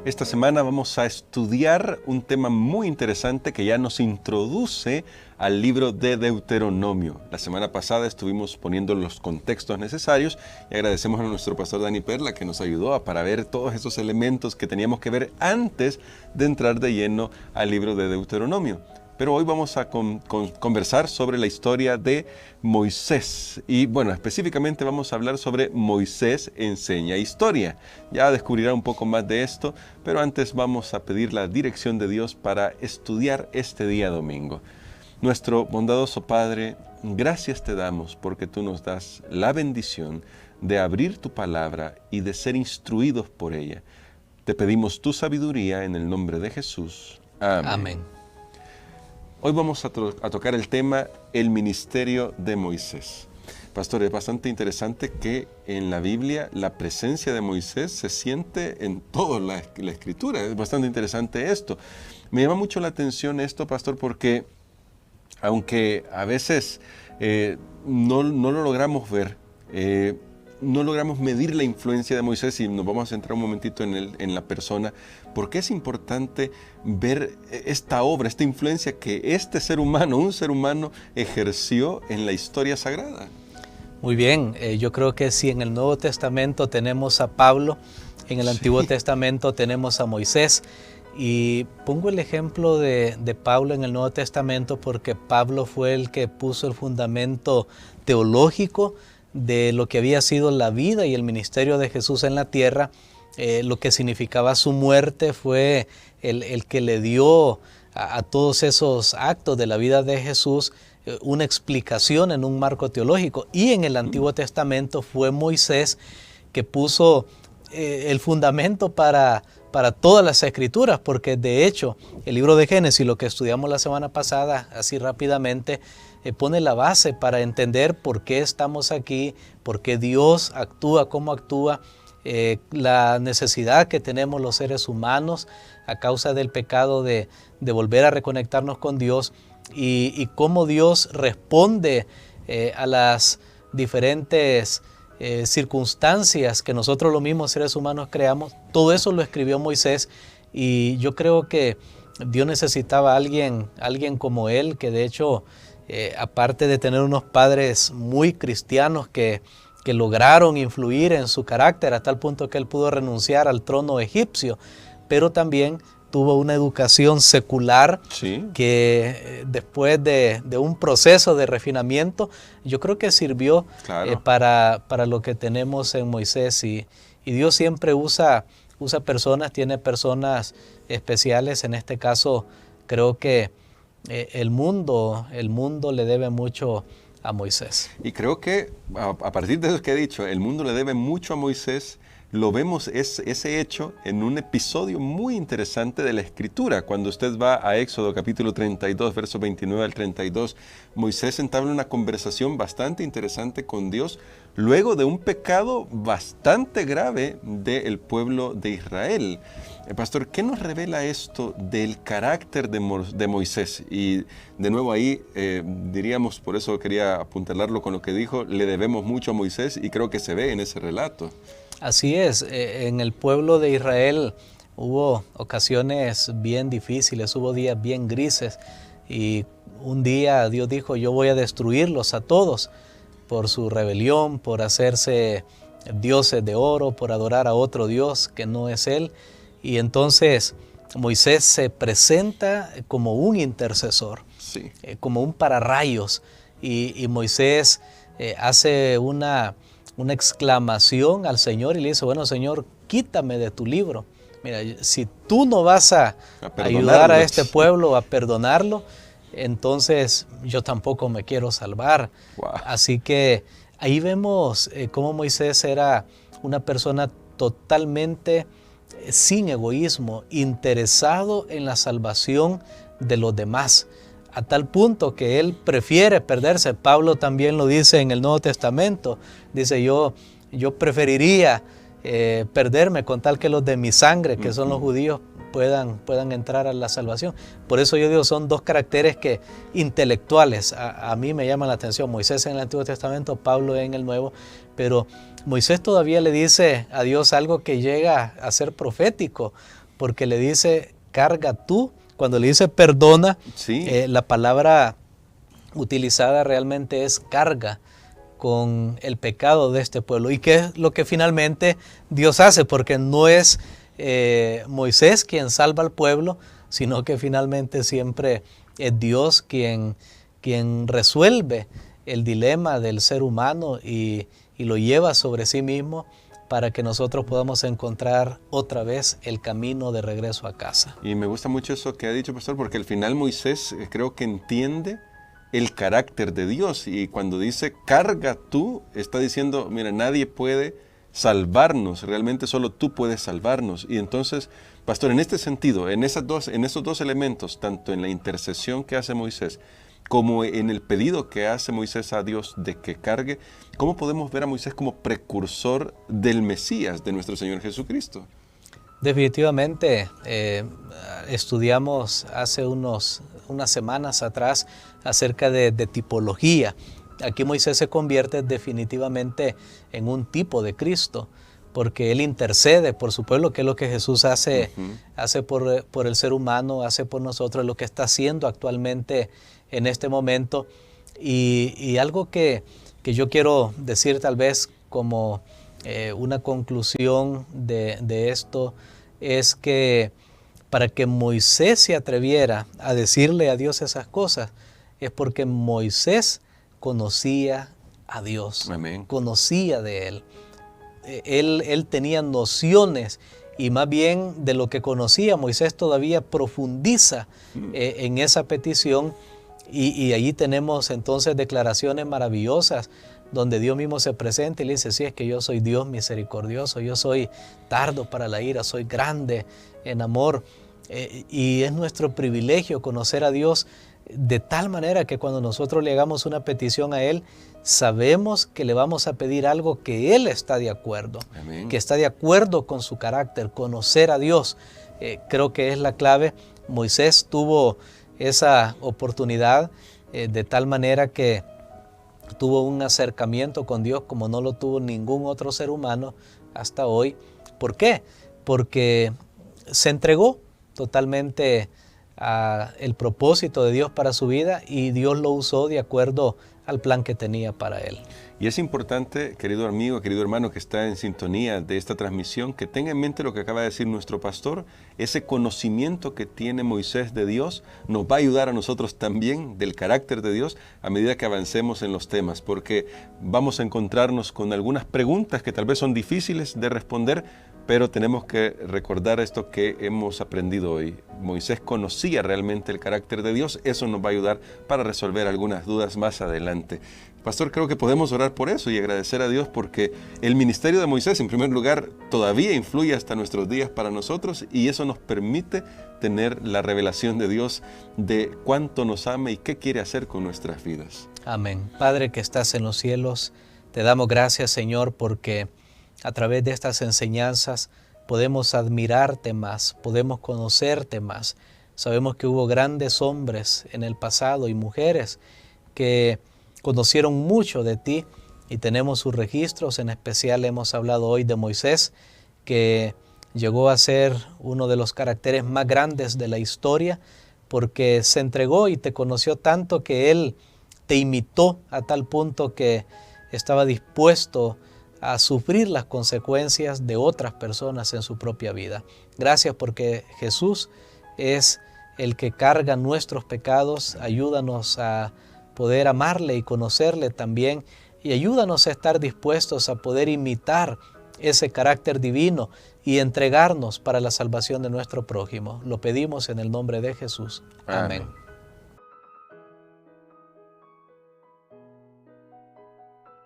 Esta semana vamos a estudiar un tema muy interesante que ya nos introduce al libro de Deuteronomio. La semana pasada estuvimos poniendo los contextos necesarios y agradecemos a nuestro pastor Dani Perla que nos ayudó para ver todos esos elementos que teníamos que ver antes de entrar de lleno al libro de Deuteronomio. Pero hoy vamos a conversar sobre la historia de Moisés. Y bueno, específicamente vamos a hablar sobre Moisés enseña historia. Ya descubrirá un poco más de esto, pero antes vamos a pedir la dirección de Dios para estudiar este día domingo. Nuestro bondadoso Padre, gracias te damos porque tú nos das la bendición de abrir tu palabra y de ser instruidos por ella. Te pedimos tu sabiduría en el nombre de Jesús. Amén. Amén. Hoy vamos a tocar el tema, el ministerio de Moisés. Pastor, es bastante interesante que en la Biblia la presencia de Moisés se siente en toda la Escritura. Es bastante interesante esto. Me llama mucho la atención esto, Pastor, porque aunque a veces no lo logramos ver, no logramos medir la influencia de Moisés, y nos vamos a centrar un momentito en la persona, porque es importante ver esta obra, esta influencia que este ser humano, un ser humano, ejerció en la historia sagrada. Muy bien, yo creo que si en el Nuevo Testamento tenemos a Pablo, en el Antiguo Testamento tenemos a Moisés, y pongo el ejemplo de Pablo en el Nuevo Testamento porque Pablo fue el que puso el fundamento teológico de lo que había sido la vida y el ministerio de Jesús en la tierra. Lo que significaba su muerte fue el que le dio a todos esos actos de la vida de Jesús una explicación en un marco teológico. Y en el Antiguo Testamento fue Moisés que puso el fundamento para todas las escrituras, porque de hecho el libro de Génesis, lo que estudiamos la semana pasada, así rápidamente, pone la base para entender por qué estamos aquí, por qué Dios actúa como actúa, la necesidad que tenemos los seres humanos a causa del pecado de volver a reconectarnos con Dios y cómo Dios responde a las diferentes circunstancias que nosotros los mismos seres humanos creamos. Todo eso lo escribió Moisés y yo creo que Dios necesitaba a alguien como él, que de hecho aparte de tener unos padres muy cristianos que lograron influir en su carácter a tal punto que él pudo renunciar al trono egipcio, pero también tuvo una educación secular que después de un proceso de refinamiento, yo creo que sirvió para lo que tenemos en Moisés. Y Dios siempre usa personas, tiene personas especiales. En este caso, creo que el mundo le debe mucho a Moisés. Y creo que a partir de eso que he dicho, el mundo le debe mucho a Moisés. Lo vemos ese hecho en un episodio muy interesante de la Escritura. Cuando usted va a Éxodo capítulo 32, versos 29 al 32, Moisés entabla una conversación bastante interesante con Dios luego de un pecado bastante grave del pueblo de Israel. Pastor, ¿qué nos revela esto del carácter de Moisés? Y de nuevo ahí diríamos, por eso quería apuntalarlo con lo que dijo, le debemos mucho a Moisés y creo que se ve en ese relato. Así es, en el pueblo de Israel hubo ocasiones bien difíciles, hubo días bien grises y un día Dios dijo, yo voy a destruirlos a todos por su rebelión, por hacerse dioses de oro, por adorar a otro Dios que no es Él. Y entonces Moisés se presenta como un intercesor, como un pararrayos, y Moisés hace una exclamación al Señor y le dice, bueno, Señor, quítame de tu libro. Mira, si tú no vas a ayudar a este pueblo a perdonarlo, entonces yo tampoco me quiero salvar. Wow. Así que ahí vemos cómo Moisés era una persona totalmente sin egoísmo, interesado en la salvación de los demás, a tal punto que él prefiere perderse. Pablo también lo dice en el Nuevo Testamento, dice yo preferiría perderme con tal que los de mi sangre, que son los judíos, puedan entrar a la salvación. Por eso yo digo, son dos caracteres que intelectuales a mí me llaman la atención. Moisés en el Antiguo Testamento, Pablo en el Nuevo, pero Moisés todavía le dice a Dios algo que llega a ser profético, porque le dice, carga tú. Cuando le dice perdona, Sí. La palabra utilizada realmente es carga con el pecado de este pueblo. ¿Y qué es lo que finalmente Dios hace? Porque no es Moisés quien salva al pueblo, sino que finalmente siempre es Dios quien resuelve el dilema del ser humano y lo lleva sobre sí mismo para que nosotros podamos encontrar otra vez el camino de regreso a casa. Y me gusta mucho eso que ha dicho, pastor, porque al final Moisés creo que entiende el carácter de Dios, y cuando dice carga tú, está diciendo, mira, nadie puede salvarnos, realmente solo tú puedes salvarnos. Y entonces, pastor, en este sentido, en esos dos elementos, tanto en la intercesión que hace Moisés como en el pedido que hace Moisés a Dios de que cargue, ¿cómo podemos ver a Moisés como precursor del Mesías, de nuestro Señor Jesucristo? Definitivamente, estudiamos hace unas semanas atrás acerca de tipología. Aquí Moisés se convierte definitivamente en un tipo de Cristo, porque Él intercede por su pueblo, que es lo que Jesús hace, hace por el ser humano, hace por nosotros, lo que está haciendo actualmente en este momento. Y algo que yo quiero decir tal vez como una conclusión de esto es que para que Moisés se atreviera a decirle a Dios esas cosas es porque Moisés conocía a Dios. Amén. Conocía de Él. Él tenía nociones, y más bien de lo que conocía, Moisés todavía profundiza en esa petición, y allí tenemos entonces declaraciones maravillosas donde Dios mismo se presenta y le dice, sí, es que yo soy Dios misericordioso, yo soy tardo para la ira, soy grande en amor, y es nuestro privilegio conocer a Dios de tal manera que cuando nosotros le hagamos una petición a Él, sabemos que le vamos a pedir algo que Él está de acuerdo, Amén. que está de acuerdo con su carácter. Conocer a Dios, creo que es la clave. Moisés tuvo esa oportunidad de tal manera que tuvo un acercamiento con Dios como no lo tuvo ningún otro ser humano hasta hoy. ¿Por qué? Porque se entregó totalmente el propósito de Dios para su vida, y Dios lo usó de acuerdo al plan que tenía para él. Y es importante, querido amigo, querido hermano que está en sintonía de esta transmisión, que tenga en mente lo que acaba de decir nuestro pastor. Ese conocimiento que tiene Moisés de Dios nos va a ayudar a nosotros también del carácter de Dios a medida que avancemos en los temas, porque vamos a encontrarnos con algunas preguntas que tal vez son difíciles de responder, pero tenemos que recordar esto que hemos aprendido hoy. Moisés conocía realmente el carácter de Dios. Eso nos va a ayudar para resolver algunas dudas más adelante. Pastor, creo que podemos orar por eso y agradecer a Dios, porque el ministerio de Moisés, en primer lugar, todavía influye hasta nuestros días para nosotros, y eso nos permite tener la revelación de Dios de cuánto nos ama y qué quiere hacer con nuestras vidas. Amén. Padre que estás en los cielos, te damos gracias, Señor, porque a través de estas enseñanzas podemos admirarte más, podemos conocerte más. Sabemos que hubo grandes hombres en el pasado y mujeres que conocieron mucho de ti y tenemos sus registros. En especial hemos hablado hoy de Moisés, que llegó a ser uno de los caracteres más grandes de la historia, porque se entregó y te conoció tanto que él te imitó a tal punto que estaba dispuesto a sufrir las consecuencias de otras personas en su propia vida. Gracias porque Jesús es el que carga nuestros pecados. Ayúdanos a poder amarle y conocerle también, y ayúdanos a estar dispuestos a poder imitar ese carácter divino y entregarnos para la salvación de nuestro prójimo. Lo pedimos en el nombre de Jesús. Amén.